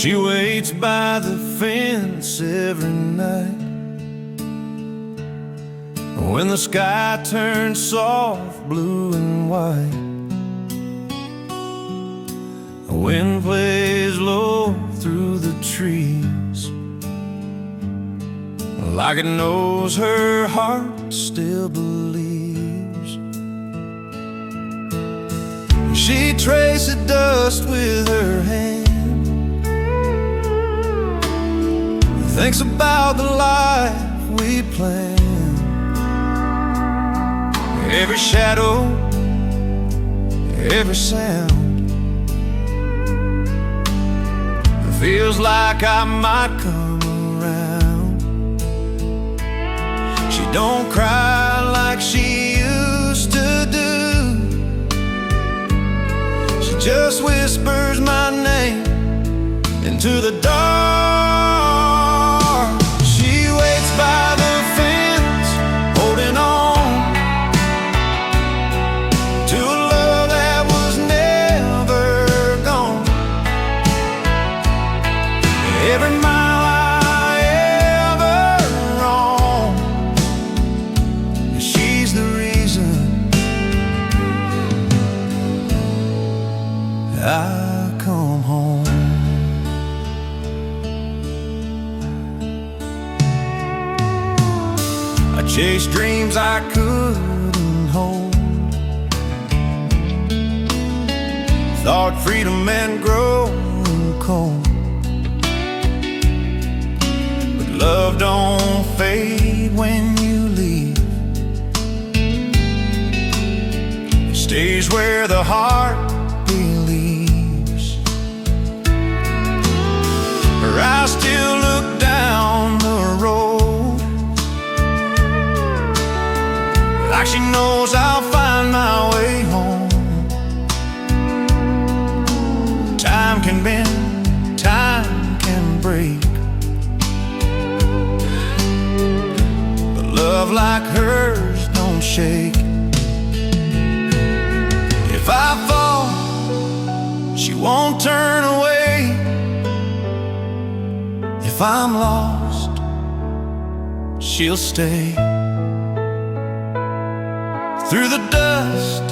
She waits by the fence every night when the sky turns soft blue and white. The wind plays low through the trees, like it knows her heart still believes. She traces dust with her hand, thinks about the life we planned. Every shadow, every sound, feels like I might come around. She don't cry like she used to do. She just whispers my name into the dark. She waits by the fence, holding on to a love that was never gone. Every mile I ever roam, she's the reason I come home. I chased dreams I couldn't hold, thought freedom meant growing cold. But love don't fade when you leave. It stays where the heart believes. Her eyes still look down the road, like she knows I'll find my way home. Time can bend, time can break, but love like hers don't shake. If I fall, she won't turn away. If I'm lost, she'll stay. Through the dust,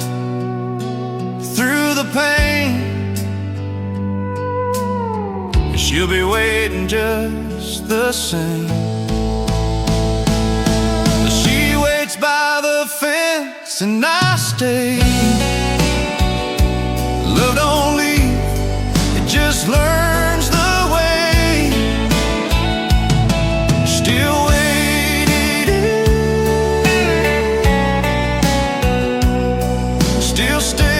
through the pain, she'll be waiting just the same. She waits by the fence and I stay. Love don't leave, it just learns the way. Still waiting, still stay.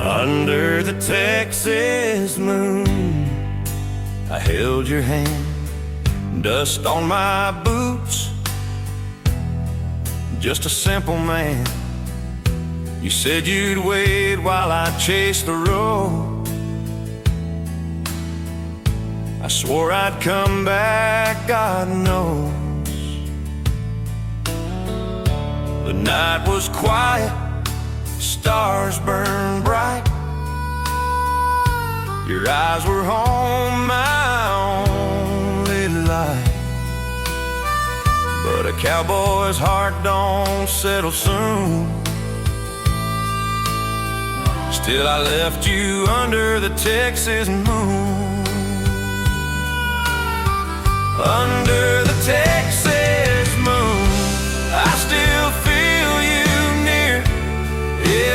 Under the Texas moon, I held your hand, dust on my boots, just a simple man. You said you'd wait while I chased the road. I swore I'd come back, God knows. The night was quiet, stars burned bright. Your eyes were home, my only light. But a cowboy's heart don't settle soon. Still I left you under the Texas moon. Under the Texas moon, I still feel you near.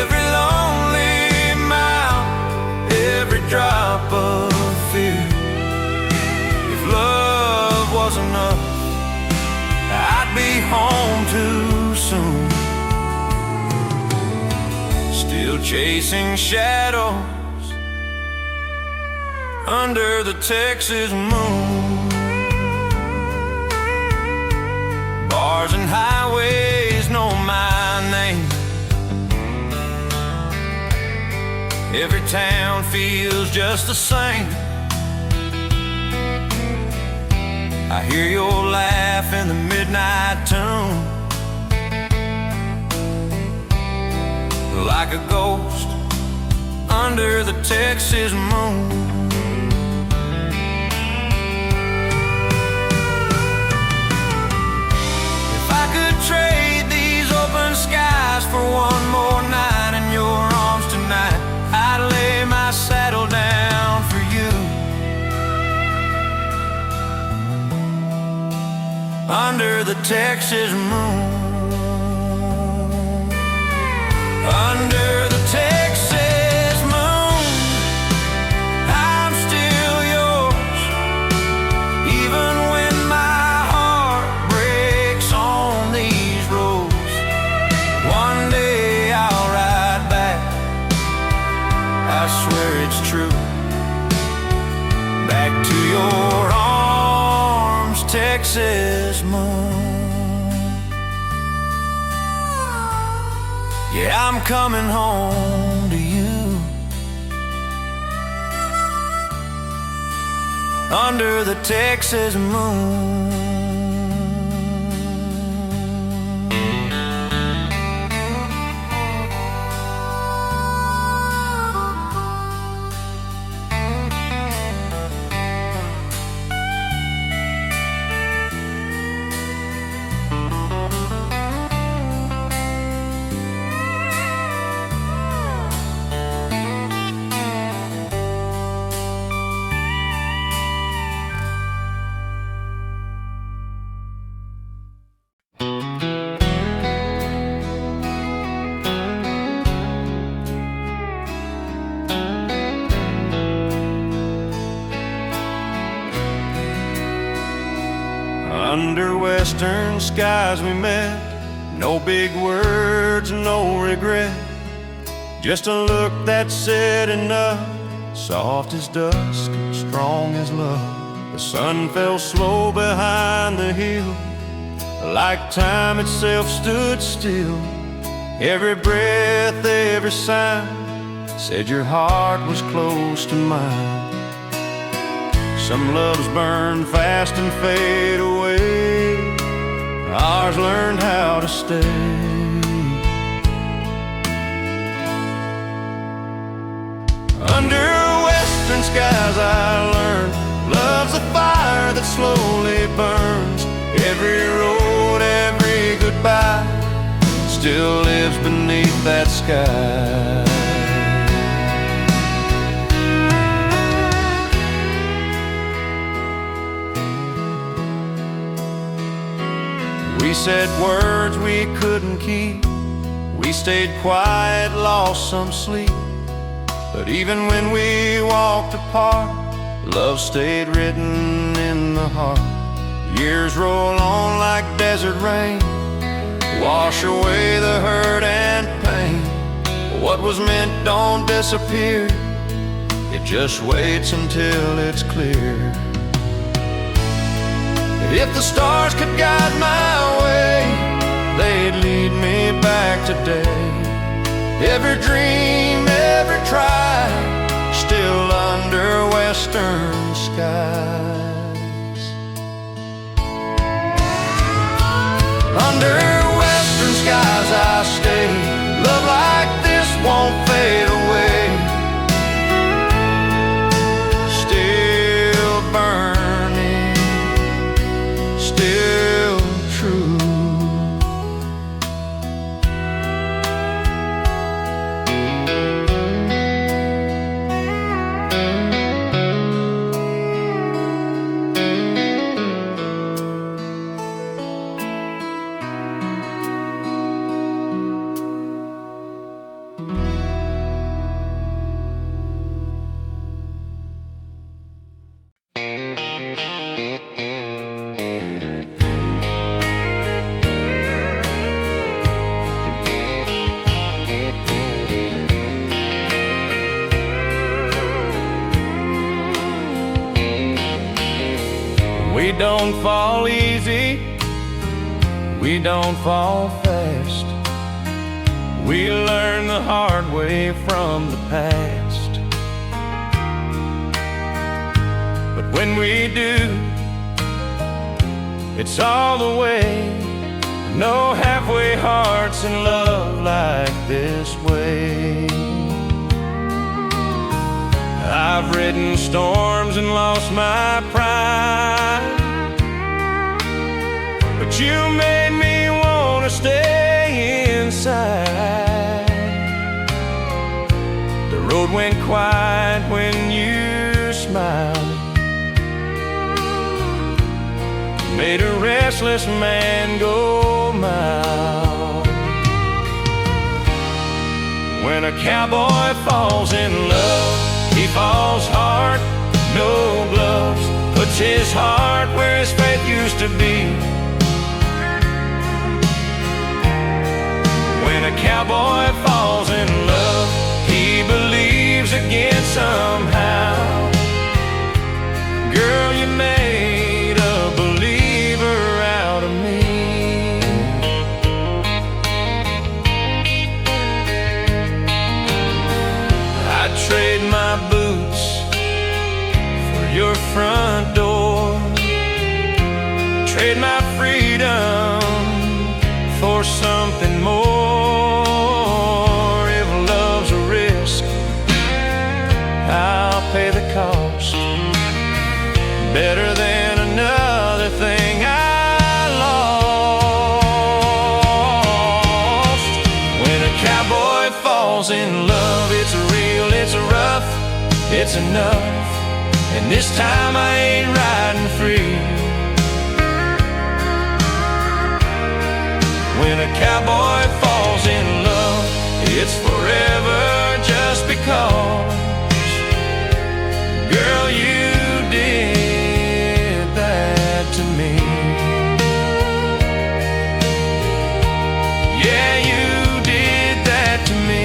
Every lonely mile, every drop of fear. If love was enough, chasing shadows under the Texas moon. Bars and highways know my name. Every town feels just the same. I hear your laugh in the midnight tune, like a ghost under the Texas moon. If I could trade these open skies for one more night in your arms tonight, I'd lay my saddle down for you. Under the Texas moon. Under the Texas moon, I'm still yours. Even when my heart breaks on these roads, one day I'll ride back, I swear it's true, back to your arms, Texas moon. Yeah, I'm coming home to you. Under the Texas moon. Under western skies we met, no big words, no regret, just a look that said enough, soft as dusk, strong as love. The sun fell slow behind the hill, like time itself stood still. Every breath, every sign said your heart was close to mine. Some loves burn fast and fade away, ours learned how to stay. Under western skies I learned love's a fire that slowly burns. Every road, every goodbye still lives beneath that sky. We said words we couldn't keep, we stayed quiet, lost some sleep. But even when we walked apart, love stayed written in the heart. Years roll on like desert rain, wash away the hurt and pain. What was meant don't disappear, it just waits until it's clear. If the stars could guide my way, they'd lead me back today. Every dream, every try, still under western skies. Under western skies I stay. Love like this won't fade away. Still burning, still true. don't fall easy, we don't fall fast. We learn the hard way from the past. But when we do, it's all the way. No halfway hearts in love like this way. I've ridden storms and lost my pride, but you made me wanna stay inside. The road went quiet when you smiled, made a restless man go mild. When a cowboy falls in love, he falls hard, no gloves, puts his heart where his faith used to be. When a cowboy falls in love, he believes again somehow. Girl, you made a believer out of me. I'd trade my boots for your front door, trade my freedom for something more. If love's a risk, I'll pay the cost. Better than another thing I lost. When a cowboy falls in love, it's real, it's rough, it's enough. And this time I ain't riding free. When a cowboy falls in love, it's forever just because. Girl, you did that to me. Yeah, you did that to me.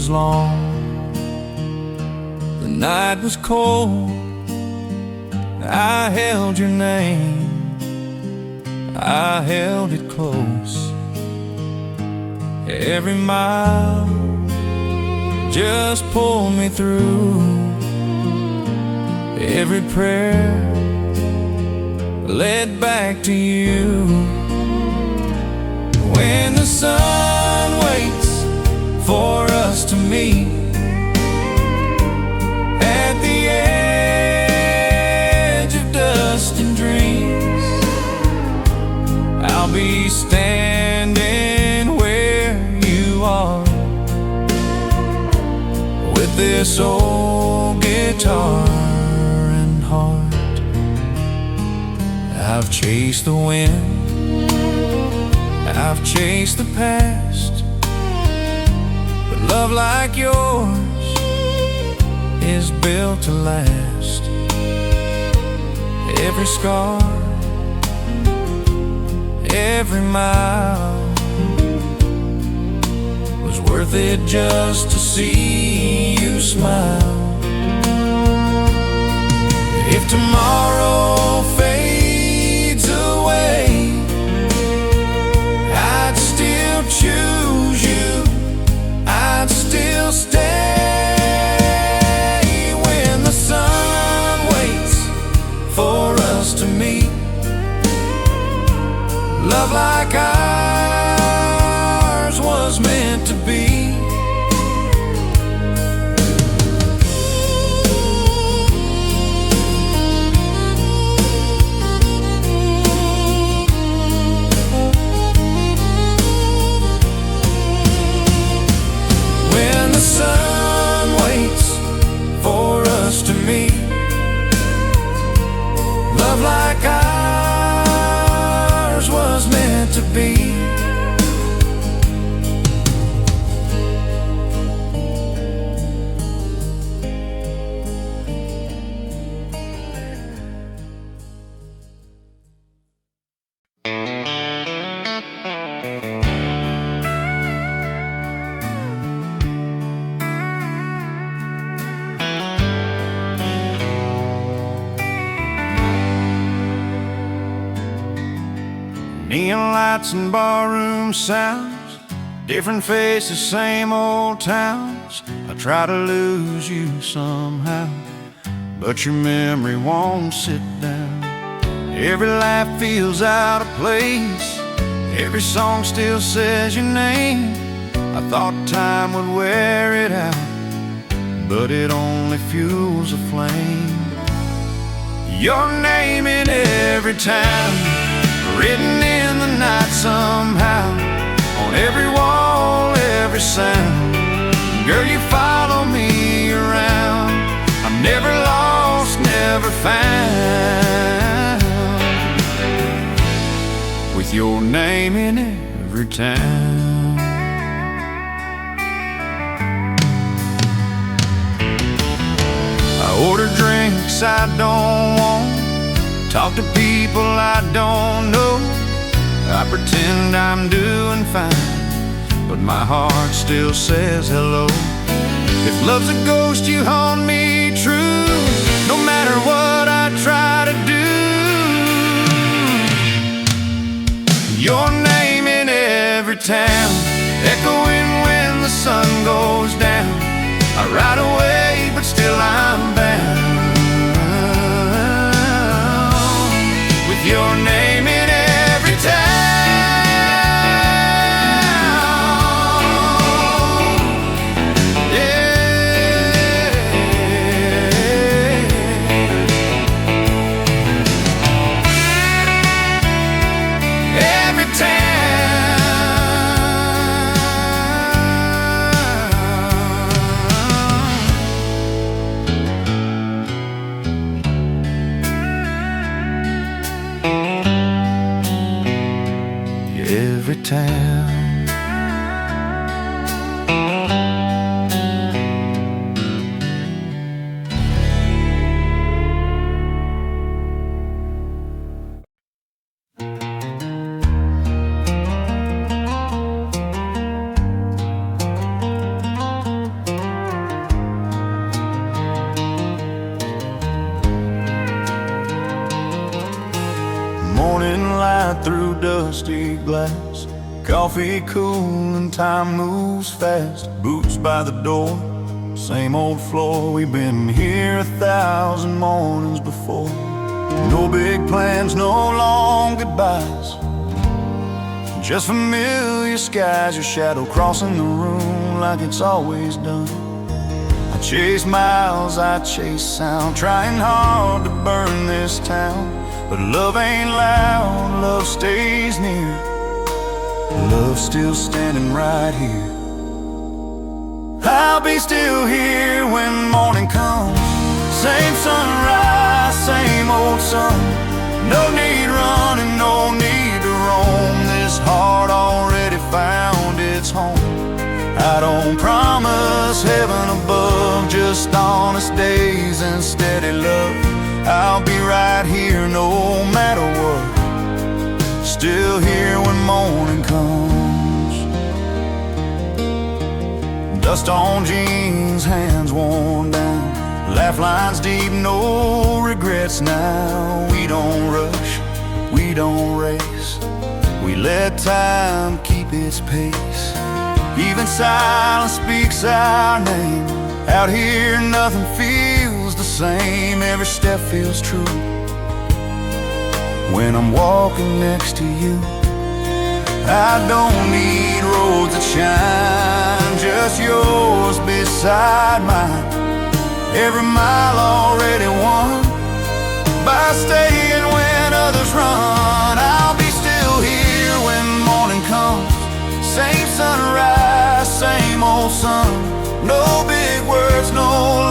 Long, the night was cold. I held your name, I held it close. Every mile just pulled me through. Every prayer led back to you. When the sun waits for us to meet at the edge of dust and dreams, I'll be standing where you are with this old guitar and heart. I've chased the wind, I've chased the past, but love like yours is built to last. Every scar, every mile was worth it just to see you smile. If tomorrow fades away, I'd still choose you, I'd still stay. When the sun waits for us to meet, love like ours was meant to be. to be. Neon lights and barroom sounds, different faces, same old towns. I try to lose you somehow, but your memory won't sit down. Every laugh feels out of place, every song still says your name. I thought time would wear it out, but it only fuels a flame. Your name in every town, written in the night somehow, on every wall, every sound. Girl, you follow me around. I'm never lost, never found, with your name in every town. I order drinks I don't want, talk to people I don't know. I pretend I'm doing fine, but my heart still says hello. If love's a ghost, you haunt me true, no matter what I try to do. Your name in every town, echoing when the sun goes down. I ride away, but still I'm bound, your name in every town. Yeah. Every town. Morning light through dusty glass, coffee cool and time moves fast. Boots by the door, same old floor. We've been here 1,000 mornings before. No big plans, no long goodbyes, just familiar skies. Your shadow crossing the room like it's always done. I chase miles, I chase sound, trying hard to burn this town. But love ain't loud, love stays near. Love's still standing right here. I'll be still here when morning comes. Same sunrise, same old sun. No need running, no need to roam. This heart already found its home. I don't promise heaven above, just honest days and steady love. I'll be right here no matter what, still here when morning comes. Dust on jeans, hands worn down, laugh lines deep, no regrets now. We don't rush, we don't race, we let time keep its pace. Even silence speaks our name. Out here nothing feels the same, every step feels true when I'm walking next to you. I don't need roads that shine, just yours beside mine. Every mile already won by staying when others run. I'll be still here when morning comes. Same sunrise, same old sun. No big words, no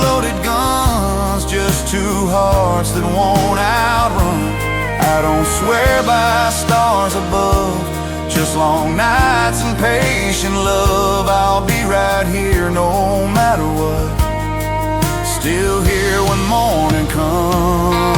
loaded guns, just two hearts that won't outrun. I don't swear by stars above, Just long nights and patient love. I'll be right here no matter what, still here when morning comes.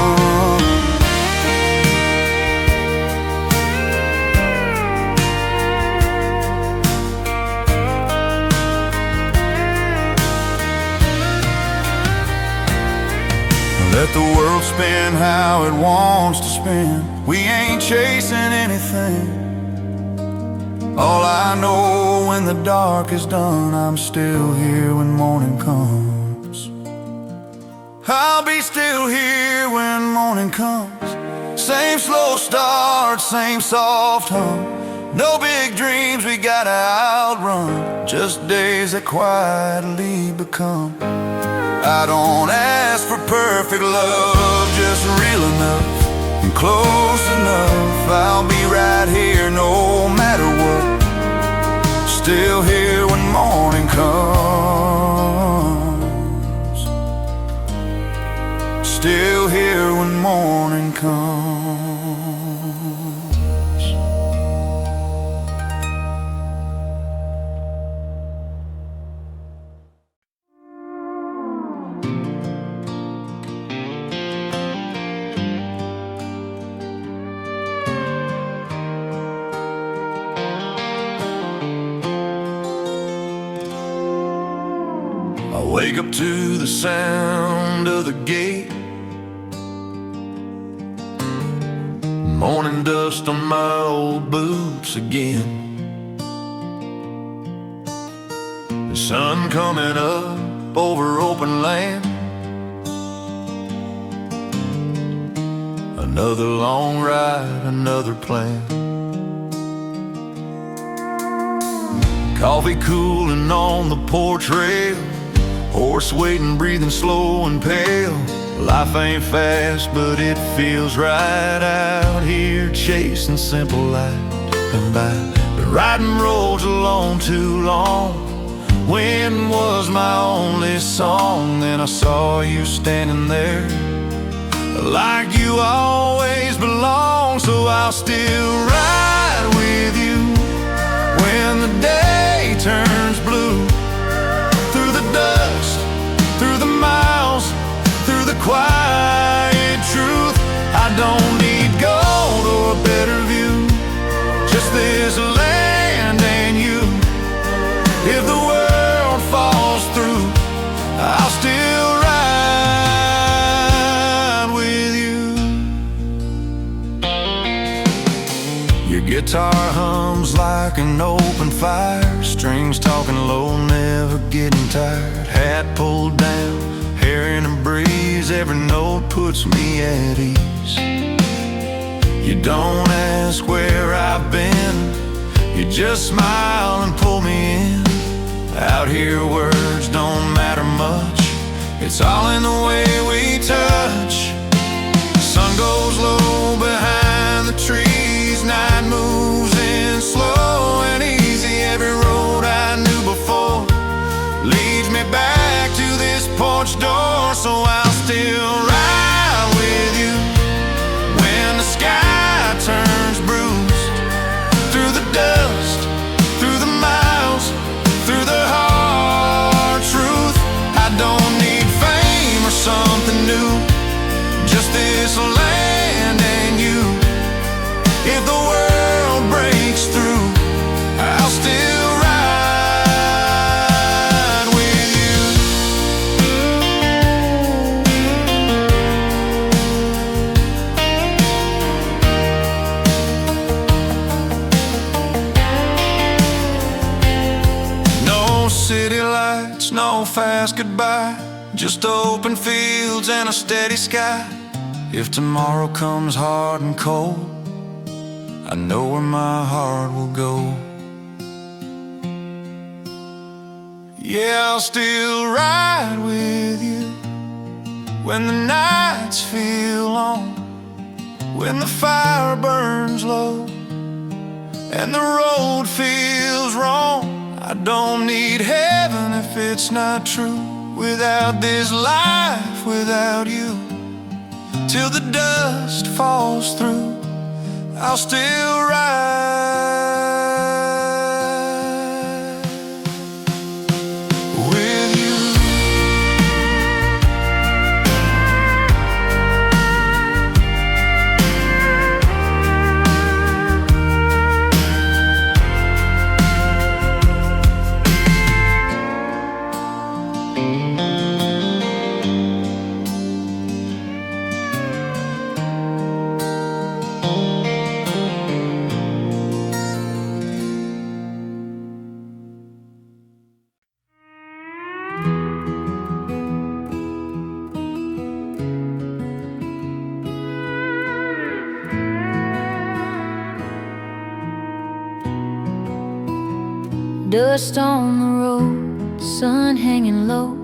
Let the world spin how it wants to spin. We ain't chasing anything. All I know, when the dark is done, I'm still here when morning comes. I'll be still here when morning comes. Same slow start, same soft hum. No big dreams we gotta outrun, just days that quietly become. I don't ask for perfect love, just real enough and close enough. I'll be right here no matter what, still here when morning comes. Still here when morning comes. I wake up to the sound of the gate, morning dust on my old boots again. The sun coming up over open land. Another long ride, another plan. Coffee cooling on the porch rail, horse waiting, breathing slow and pale. Life ain't fast, but it feels right out here, chasing simple light and by. Been riding roads alone too long. Wind was my only song. Then I saw you standing there, like you always belong. So I'll still ride with you when the day turns blue. Through the dust, through the miles, through the quiet truth. I don't need gold or a better view, just this land and you. If the world falls through, I'll still ride with you. Your guitar hums like an open fire, strings talking low, never getting tired. Hat pulled down, hair in a breeze, every note puts me at ease. You don't ask where I've been, you just smile and pull me in. Out here words don't matter much, it's all in the way we touch. Sun goes low behind the trees, night moves in slow and easy. Every road I knew before leads me back to this porch door. So I'll still ride with you when the sky turns bruised. Through the dust, through the miles, through the hard truth. I don't need fame or something new, just this land and you. If the world breaks through, I'll still ride with you. No city lights, no fast goodbye, just open fields and a steady sky. If tomorrow comes hard and cold, I know where my heart will go. Yeah, I'll still ride with you when the nights feel long, when the fire burns low and the road feels wrong. I don't need heaven if it's not true, without this life, without you. Till the dust falls through, I'll still ride Dust on the road, sun hanging low.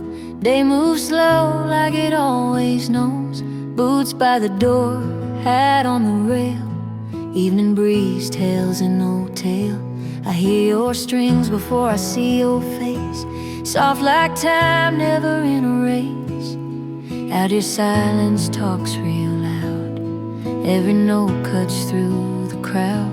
Day moves slow like it always knows. Boots by the door, hat on the rail. Evening breeze tells an old tale. I hear your strings before I see your face. Soft like time, never in a race. Out your silence talks real loud. Every note cuts through the crowd.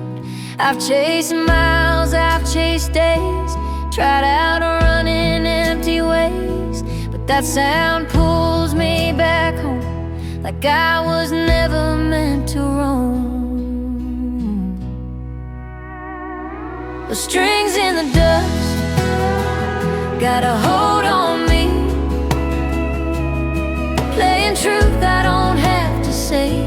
I've chased miles, I've chased days. Tried out running empty ways, but that sound pulls me back home, like I was never meant to roam. The strings in the dust got a hold on me, playing truth I don't have to say.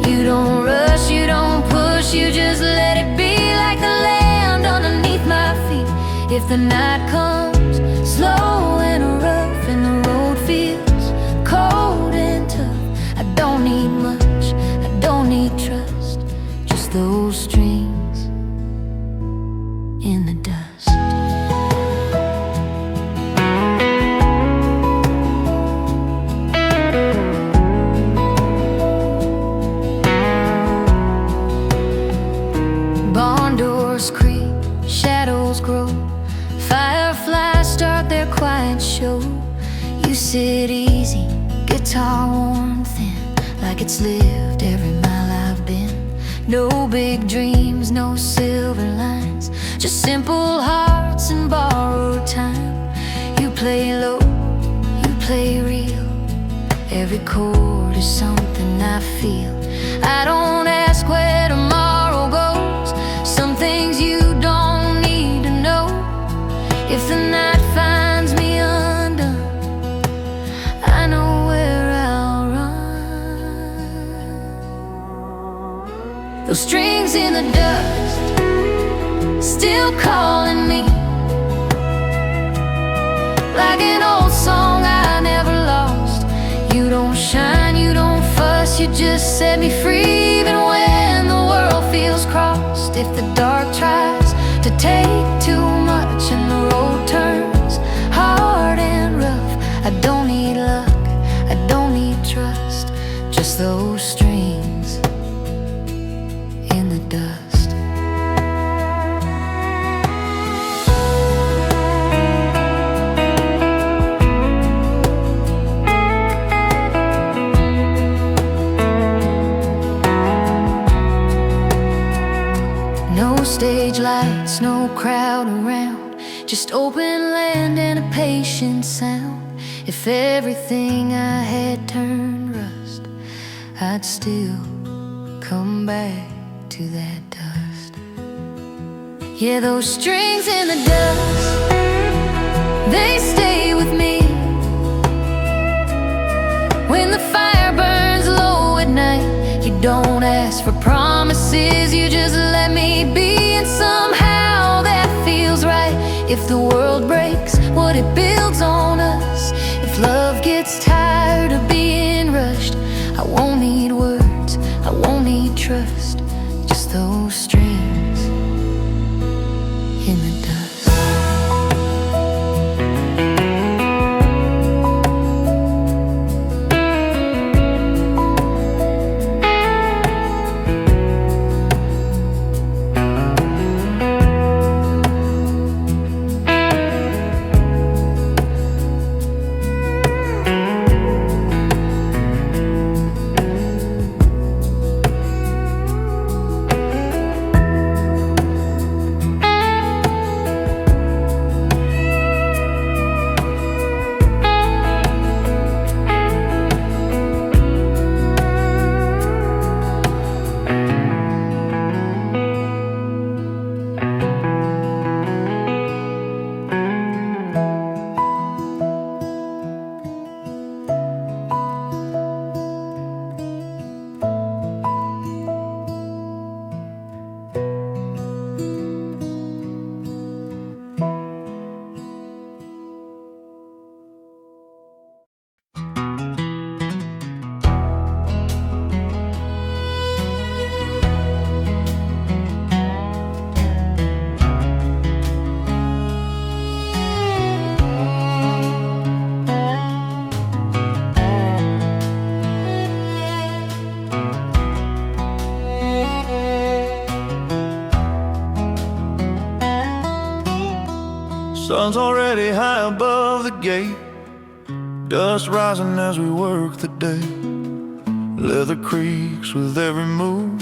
You don't rush, you don't push, you just let it be, like the land underneath my feet. If the night comes slow and rough and the road feels cold and tough, I don't need much, I don't need trust, just those strings in the dust. Barn doors creak, shadows grow, fireflies start their quiet show. You sit easy, guitar worn thin, like it's lived every mile I've been. No big dreams, no silver lines, just simple hearts and borrowed time. You play low, you play real, every chord is something I feel. I don't ask where tomorrow goes, some things you don't need to know. If the night finds me undone, I know where I'll run. Those strings in the dust, still calling me, like an old song I never lost. You don't shine, you don't fuss, you just set me free, even when the world feels crossed. If the dark tries to take too much and the road turns hard and rough, I don't need luck, I don't need trust, just those strings in the dust. No stage lights, no crowd around, just open land and a patient sound. If everything I had turned rust, I'd still come back to that dust. Yeah, those strings in the dust, they stay with me. When the fire burns low at night, you don't ask for promises, you just let me be, and somehow that feels right. If the world breaks what it builds on us, if love gets tired of being rushed, I won't need words, I won't need trust, just those strings in the dust. Sun's already high above the gate, dust rising as we work the day. Leather creaks with every move,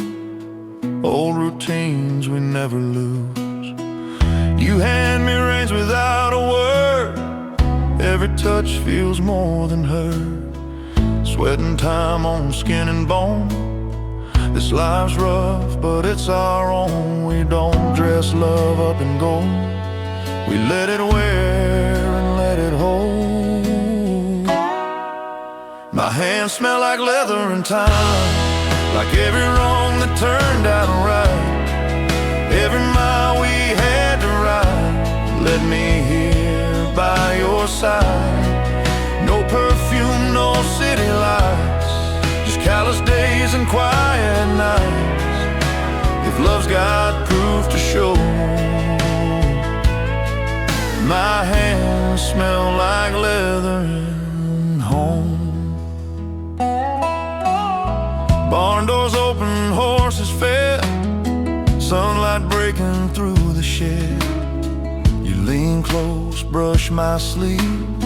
old routines we never lose. You hand me reins without a word, every touch feels more than heard. Sweating time on skin and bone, this life's rough but it's our own. We don't dress love up in gold, we let it wear and let it hold. My hands smell like leather and time, like every wrong that turned out right. Every mile we had to ride led me here by your side. No perfume, no city lights, just callous days and quiet nights. If love's got proof to show, my hands smell like leather and home. Barn doors open, horses fed, sunlight breaking through the shed. You lean close, brush my sleeve,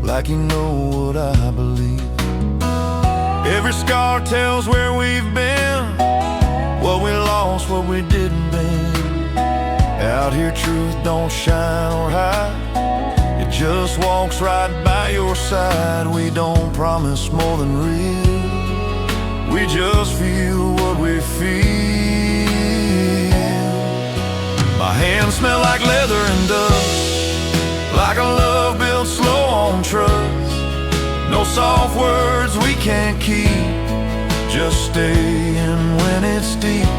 like you know what I believe. Every scar tells where we've been, what we lost, what we didn't bend. Out here truth don't shine or hide, it just walks right by your side. We don't promise more than real, we just feel what we feel. My hands smell like leather and dust, like a love built slow on trust. No soft words we can't keep, just staying when it's deep.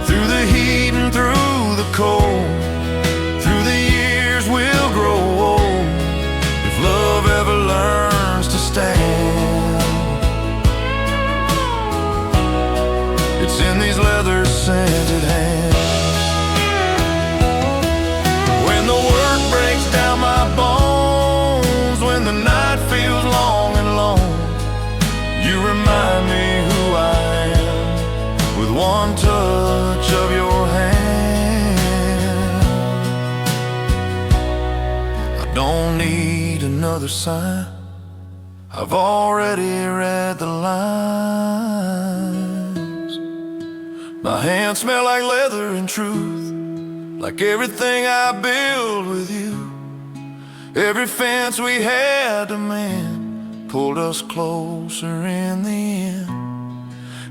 Through the heat and through the cold, through the years we'll grow old, if love ever learns to stand. It's in these leather scented hands. When the work breaks down my bones, when the night feels long and long, you remind me who I am with one touch of your hand. I don't need another sign, I've already read the lines. My hands smell like leather and truth, like everything I build with you. Every fence we had to mend pulled us closer in the end.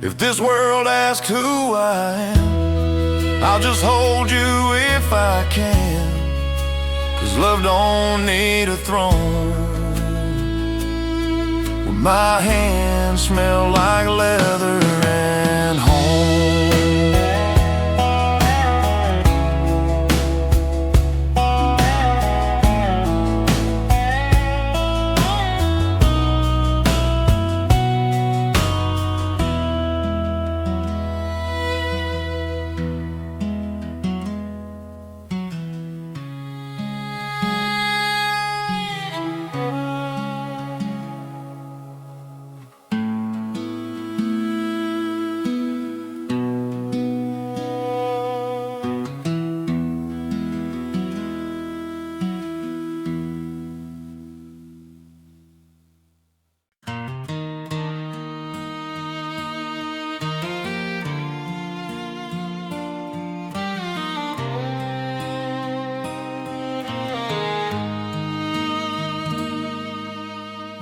If this world asks who I am, I'll just hold you if I can, 'cause love don't need a throne. Well, my hands smell like leather and home.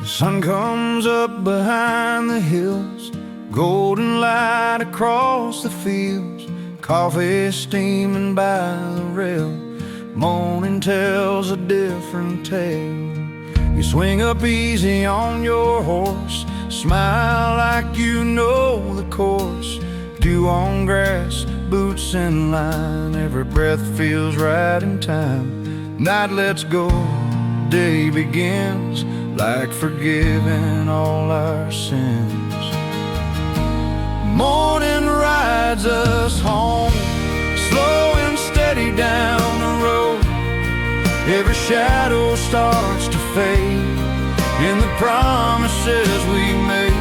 The sun comes up behind the hills, golden light across the fields, coffee steaming by the rail. Morning tells a different tale. You swing up easy on your horse, smile like you know the course. Dew on grass, boots in line, every breath feels right in time. Night lets go, day begins, like forgiving all our sins. Morning rides us home, slow and steady down the road. Every shadow starts to fade in the promises we made.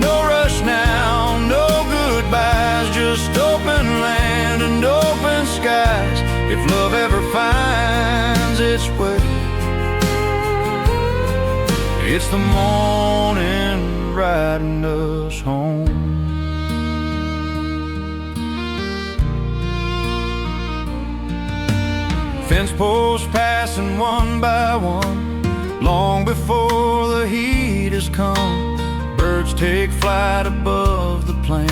No rush now, no goodbyes, just open land and open skies. If love ever finds It's the morning riding us home. Fence posts passing one by one, long before the heat has come. Birds take flight above the plain,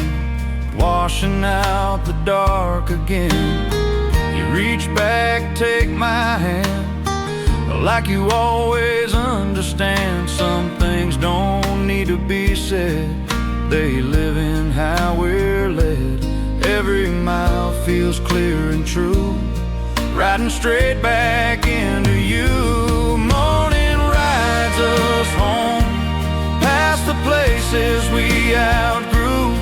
washing out the dark again. You reach back, take my hand, like you always understand. Some things don't need to be said, they live in how we're led. Every mile feels clear and true, riding straight back into you. Morning rides us home, past the places we outgrew.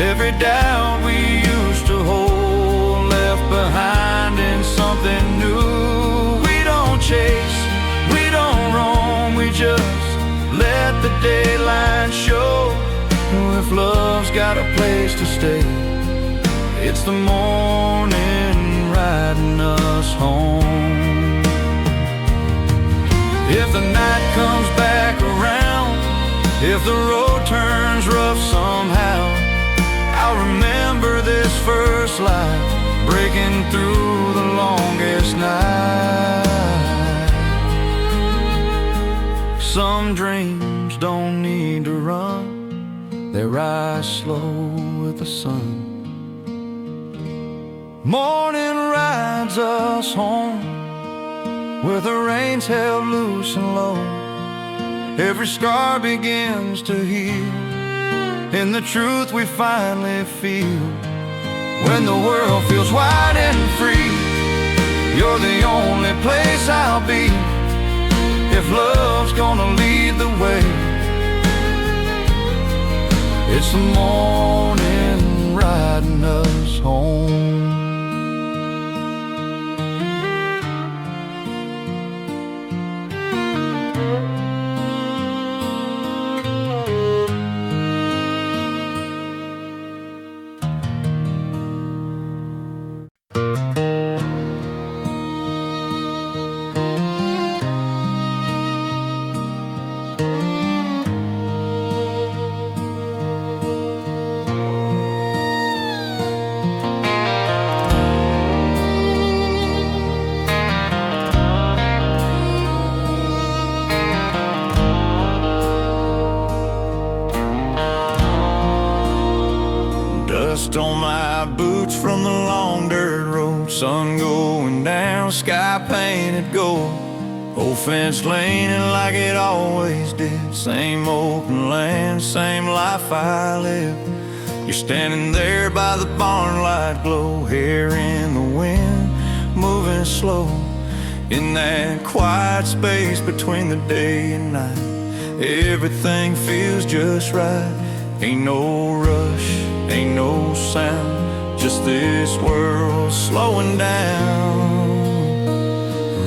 Every doubt we used to hold, left behind in something new. We don't chase, we don't roam, we just let the daylight show. If love's got a place to stay, it's the morning riding us home. If the night comes back around, if the road turns rough somehow, I'll remember this first light, breaking through the longest night. Some dreams don't need to run, they rise slow with the sun. Morning rides us home, where the rain's held loose and low. Every scar begins to heal in the truth we finally feel. When the world feels wide and free, you're the only place I'll be. If love's gonna lead the way, it's the morning riding us home. Dust on my boots from the long dirt road, sun going down, sky painted gold. Old fence leaning like it always did, same open land, same life I live. You're standing there by the barn light glow, hair in the wind, moving slow. In that quiet space between the day and night, everything feels just right. Ain't no rush, ain't no sound, just this world slowing down.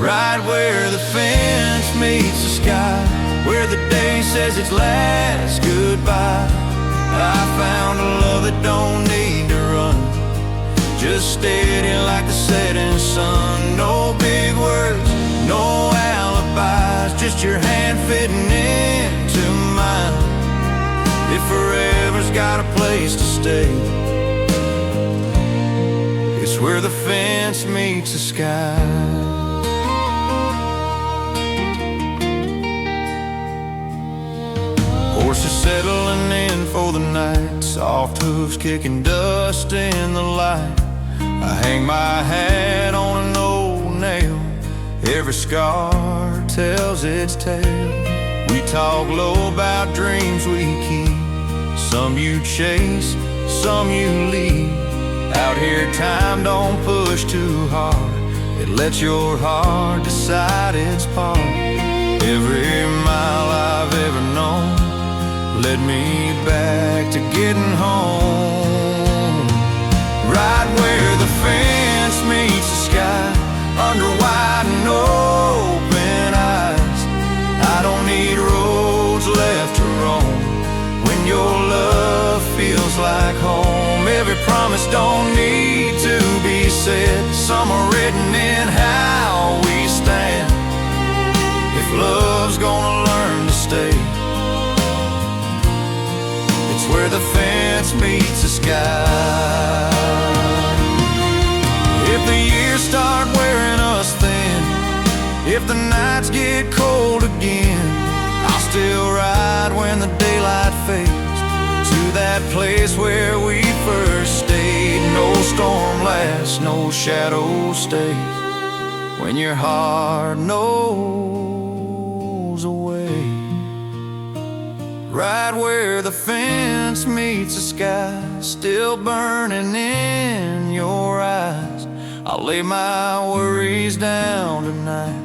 Right where the fence meets the sky, where the day says its last goodbye, I found a love that don't need to run, just steady like the setting sun. No big words, no alibis, just your hand fitting into mine. If forever's got a place to stay, it's where the fence meets the sky. Horses settling in for the night, soft hooves kicking dust in the light. I hang my hat on an old nail, every scar tells its tale. We talk low about dreams we keep, some you chase, some you leave. Out here time don't push too hard, it lets your heart decide its part. Every mile I've ever known led me back to getting home. Right where the fence meets the sky, under wide and open eyes, I don't need roads left to roam. When your love feels like home, every promise don't need to be said, some are written in how we stand. If love's gonna learn to stay. It's where the fence meets the sky. If the years start wearing us thin, if the nights get cold again, I'll still ride when the daylight fades to that place where we first stayed. No storm lasts, no shadow stays, when your heart knows a way. Right where the fence meets the sky, still burning in your eyes, I'll lay my worries down tonight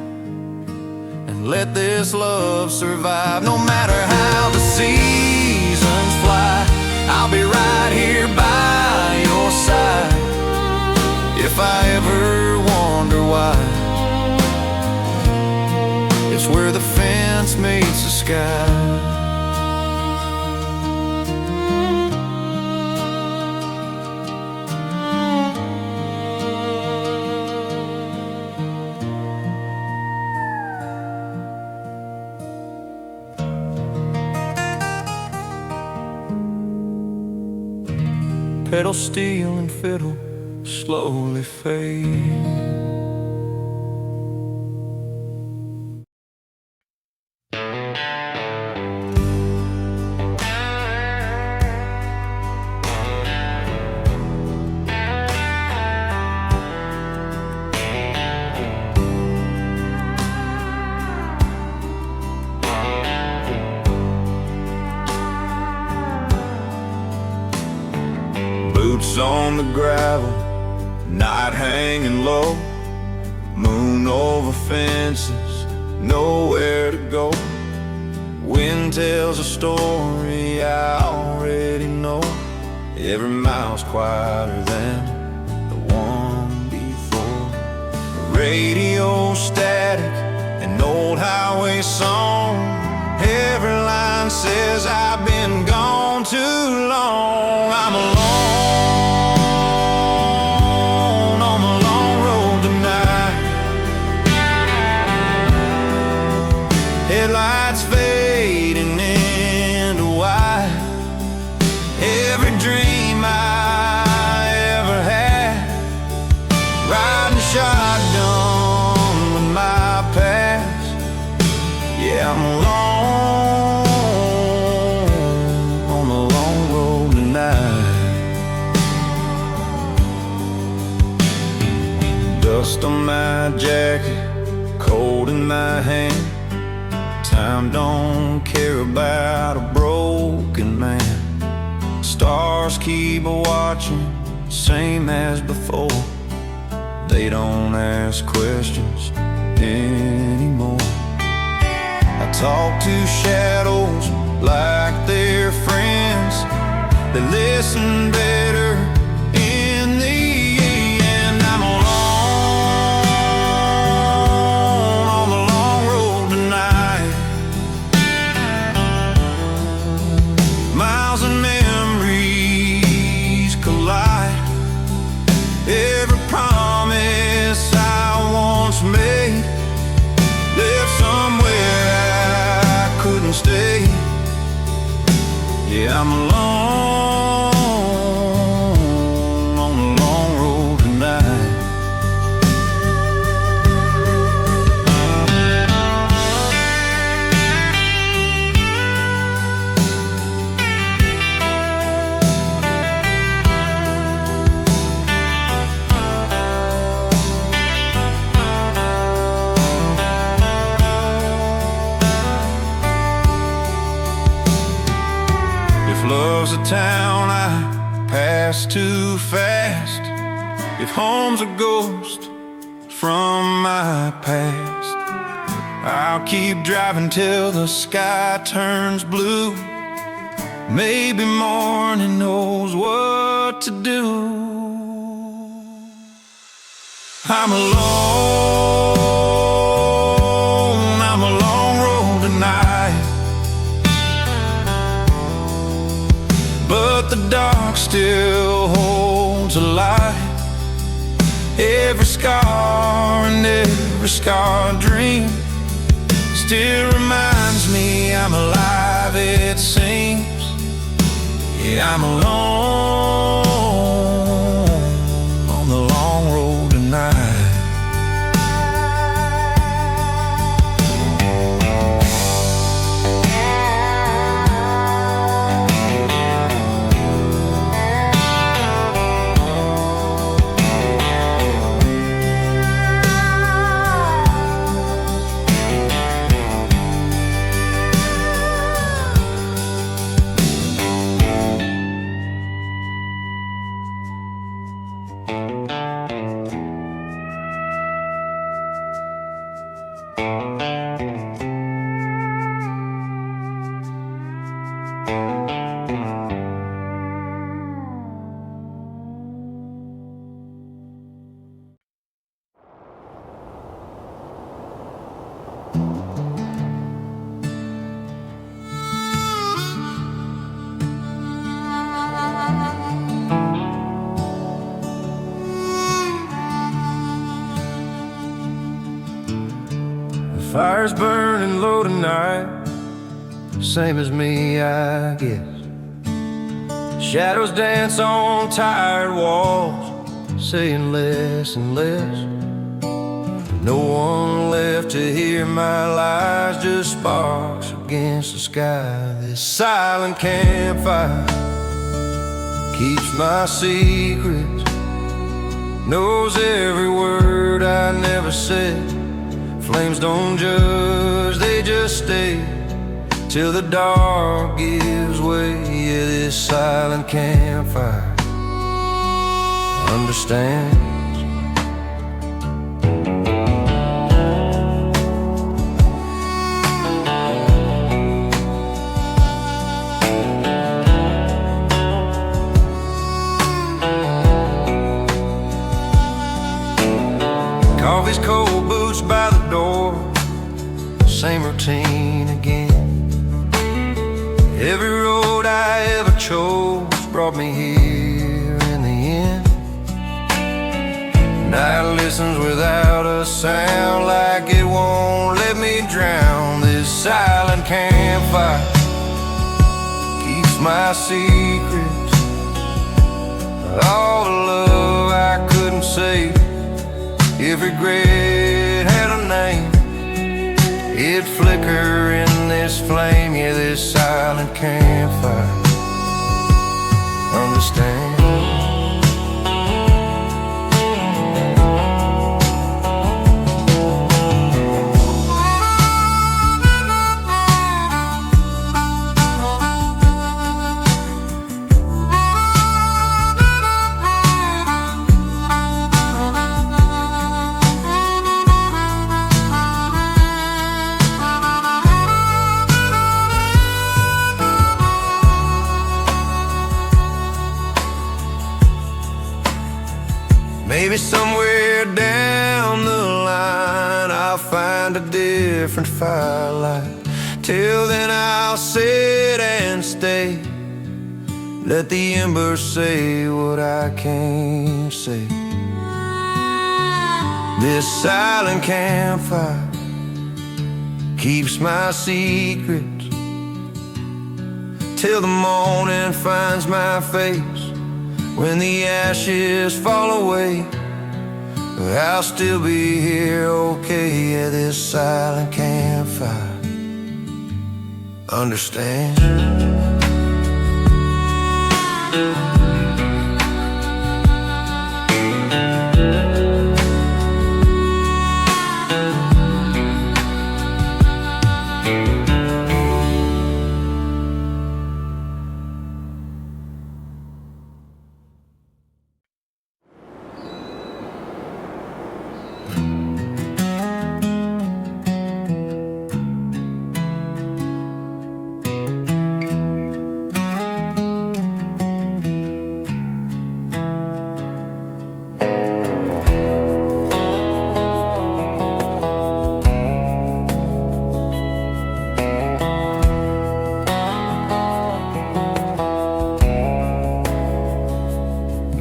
and let this love survive. No matter how the seasons fly, I'll be right here by your side. If I ever wonder why, it's where the fence meets the sky. Pedal steel and fiddle slowly fade. Boots on the gravel, night hanging low, moon over fences, nowhere to go. Wind tells a story I already know. Every mile's quieter than the one before. Radio static, an old highway song. Every line says I've been gone too long. I'm alone on the long road tonight. Headlights fading into white. Every dream I ever had, riding shotgun with my past. Yeah, I'm alone on the long road tonight. Dust on my jacket, cold in my hand. Time don't care about a broken man. Stars keep watching, same as before. They don't ask questions anymore. I talk to shadows like they're friends. They listen better in the end. I'm alone on the long road tonight. Miles and memories collide. Every promise I once made, left somewhere I couldn't stay. Yeah, I'm alone on the long road tonight. Love's a town I pass too fast. If home's a ghost from my past, I'll keep driving till the sky turns blue. Maybe morning knows what to do. I'm alone, I'm a long road tonight. But the dark still holds a light. Every scar and every scarred dream still reminds me I'm alive, it seems. Yeah, I'm alone on the long road tonight. Fire's burning low tonight, same as me, I guess. Shadows dance on tired walls, saying less and less. No one left to hear my lies, just sparks against the sky. This silent campfire keeps my secrets, knows every word I never said. Flames don't judge, they just stay till the dark gives way. Yeah, this silent campfire understands. Coffee's cold, boots by the door, same routine again. Every road I ever chose brought me here in the end. Night listens without a sound, like it won't let me drown. This silent campfire keeps my secrets, all the love I couldn't say. If regret had a name, it'd flicker in this flame. Yeah, this silent campfire understands. Maybe somewhere down the line I'll find a different firelight. Till then I'll sit and stay, let the embers say what I can't say. This silent campfire keeps my secrets till the morning finds my face. When the ashes fall away, I'll still be here, okay. Yeah, this silent campfire understands.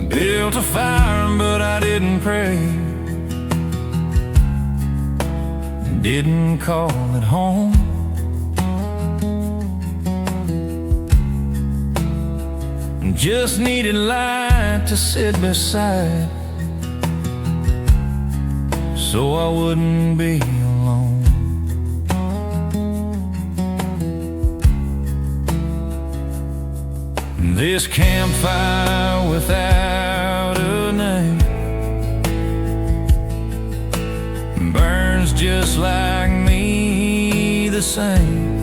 Built a fire, but I didn't pray. didn't call it home. Just needed light to sit beside, so I wouldn't be alone. This campfire without a name burns just like me the same.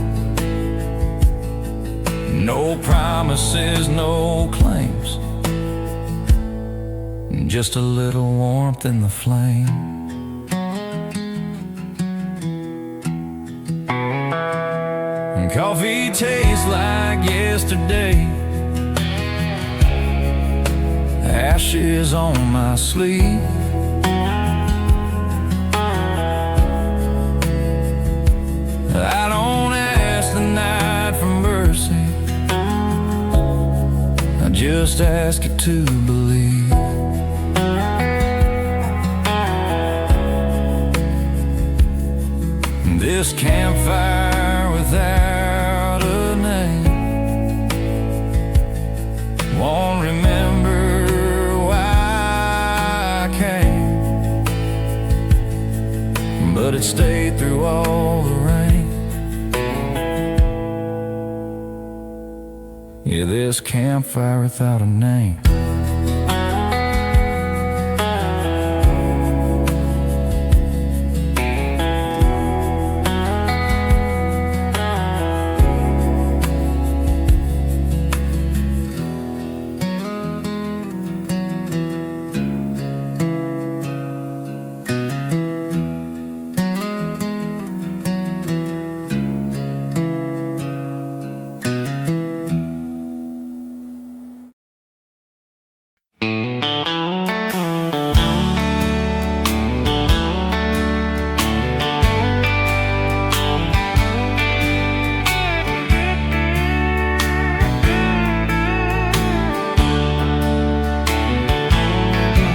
No promises, no claims, just a little warmth in the flame. And coffee tastes like yesterday, ashes on my sleeve. I don't ask the night for mercy, I just ask you to believe. This campfire without a name won't remember why I came, but it stayed through all the rain. Yeah, this campfire without a name.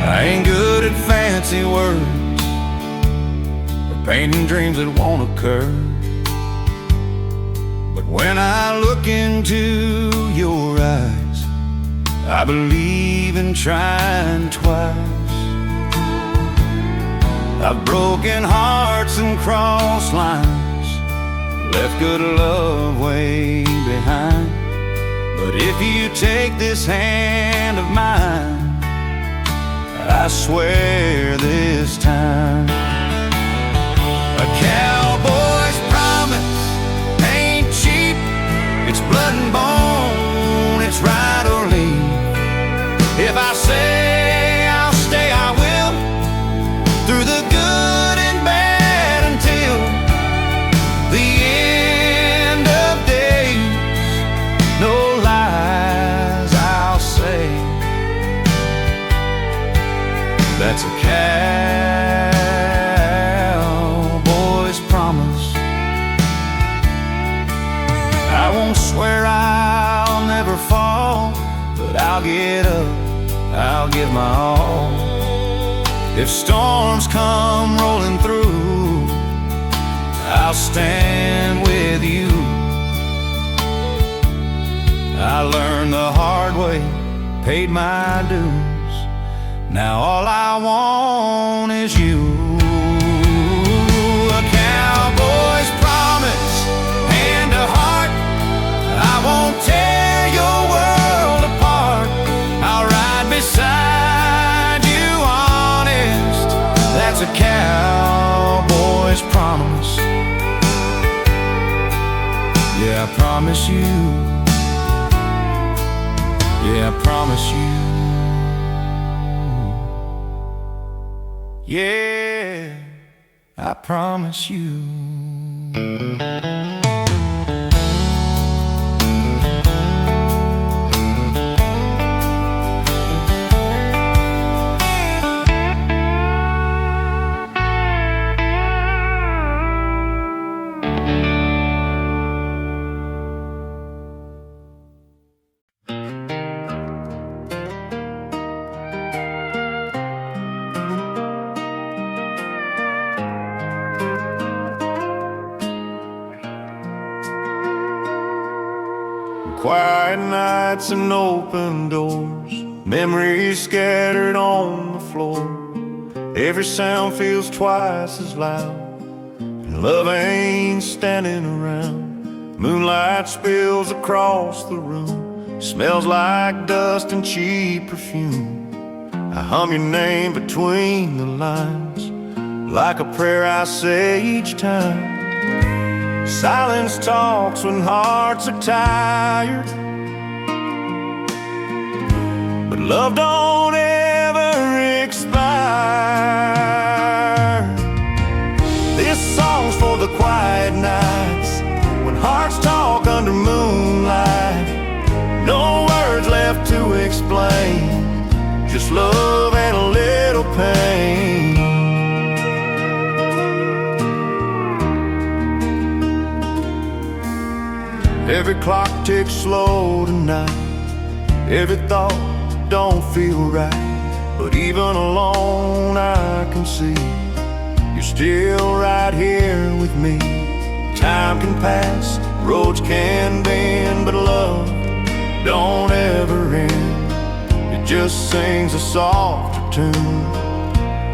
I ain't good at fancy words or painting dreams that won't occur, but when I look into your eyes, I believe in trying twice. I've broken hearts and crossed lines, left good love way behind, but if you take this hand of mine, I swear this time, a cowboy's promise ain't cheap. It's blood and bone, it's right or leave. If I say I'll stay, I will, through the good and bad until the end of days. No lies I'll say. That's a cowboy's promise. I won't swear I'll never fall, but I'll get up, I'll give my all. If storms come rolling through, I'll stand with you. I learned the hard way, paid my dues. Now all I want is you. A cowboy's promise, hand to heart. I won't tear your world apart. I'll ride beside you honest. That's a cowboy's promise. Yeah, I promise you. Yeah, I promise you. Yeah, I promise you. quiet nights and open doors, memories scattered on the floor. Every sound feels twice as loud, and love ain't standing around. Moonlight spills across the room, smells like dust and cheap perfume. I hum your name between the lines, like a prayer I say each time. Silence talks when hearts are tired, but love don't ever expire. This song's for the quiet nights when hearts talk under moonlight. No words left to explain, just love and a little pain. Every clock ticks slow tonight, every thought don't feel right, but even alone I can see you're still right here with me. Time can pass, roads can bend, but love don't ever end. It just sings a softer tune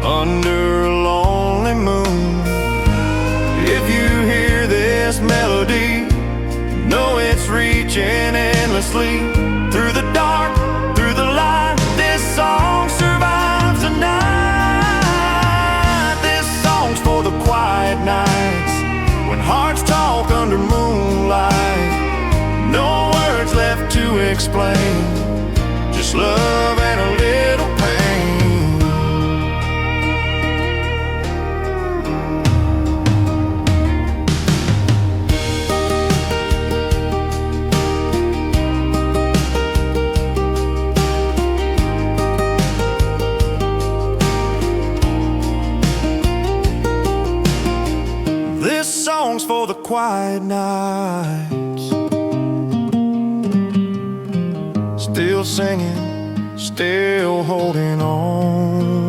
under a lonely moon. If you hear this melody, know it's reaching endlessly through the dark, through the light. This song survives the night. This song's for the quiet nights when hearts talk under moonlight. No words left to explain, just love and a little pain. This song's for the quiet nights, still singing, still holding on.